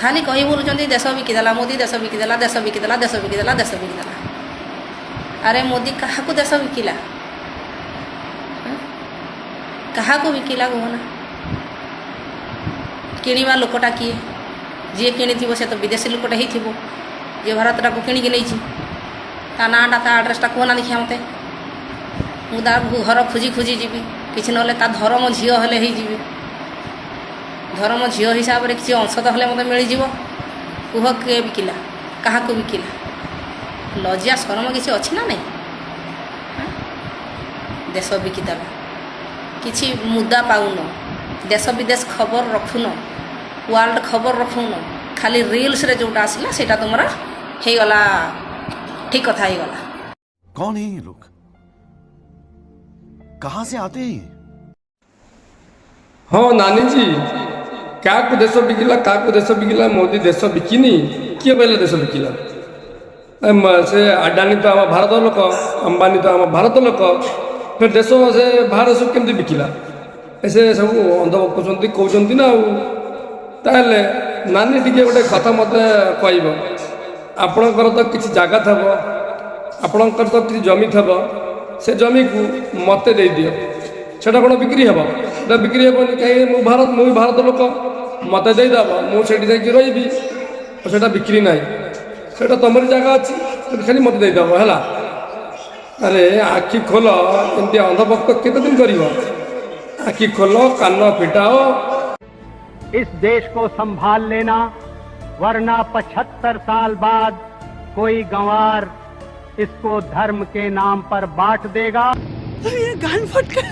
ଖାଲି କହି ବୁଲୁଛନ୍ତି ଦେଶ ବିକିଦେଲା ମୋଦି, ଦେଶ ବିକିଦେଲା, ଦେଶ ବିକିଦେଲା, ଦେଶ ବିକିଦେଲା, ଦେଶ ବିକିଦେଲା। ଆରେ ମୋଦି କାହାକୁ ଦେଶ ବିକିଲା? କାହାକୁ ବିକିଲା କୁହନା? କିଣିବା ଲୋକଟା କିଏ? ଯିଏ କିଣିଥିବ ସେ ତ ବିଦେଶୀ ଲୋକଟା ହେଇଥିବ, ଯିଏ ଭାରତଟାକୁ କିଣିକି ନେଇଛି। ତା ନାଁଟା ତା ଆଡ୍ରେସଟା କୁହନା ଦେଖିବା ମୋତେ। ମୁଁ ତା ଘର ଖୋଜି ଖୋଜି ଯିବି, କିଛି ନହେଲେ ତା ଧର୍ମ ଝିଅ ହେଲେ ହେଇଯିବି। ଧର୍ମ ଝିଅ ହିସାବରେ କିଛି ଅଂଶ ତ ହେଲେ ମୋତେ ମିଳିଯିବ। କୁହ କିଏ ବିକିଲା? କାହାକୁ ବିକିଲା? ଲଜ୍ଜା ଶରମ କିଛି ଅଛି ନା ନାହିଁ? ଦେଶ ବିକିଦେଲା, କିଛି ମୁଦା ପାଉନ, ଦେଶ ବିଦେଶ ଖବର ରଖୁନ, ୱାର୍ଲଡ ଖବର ରଖୁନ, ଖାଲି ରିଲ୍ସରେ ଯେଉଁଟା ଆସିଲା ସେଇଟା ତୁମର ହେଇଗଲା, ଠିକ୍ କଥା ହେଇଗଲା। कौन है ये लोग? कहां से आते हैं? हाँ नानी जी, क्या देश बिकिला, क्या देश बिकिला? मोदी देश बिकिनी, किए कहले देश बिकिला? से अडानी तो आम भारत लोक, अंबानी तो आम भारत लोक, फिर देश से भारत सब केमती बिकिला? ऐसे सब अंध पकाउछन्ती कहउछन्ती ना। ताहले नानी टिके गोटे कथा मते कहब, आपणकर तो किसी जगह थब, आपणकर तो किसी जमी थब, से जमी को मते दे दियो, सेटा कोन बिक्री हेबो? सेटा बिक्री हेबोनी। कहीं मु भारत लोक, मते दे दब, मुझे जाकि रही, सेटा बिक्री ना, सेटा तुमरी जगह अच्छी, खाली मते दे दब है। अरे आखि खोल, एमती अंधभक्त केते दिन करिवो? आखि खोलो, कान फिटाओ। इस देश को संभाल लेना, वरना 75 साल बाद कोई गंवार इसको धर्म के नाम पर बांट देगा। मेरा कान फट गया।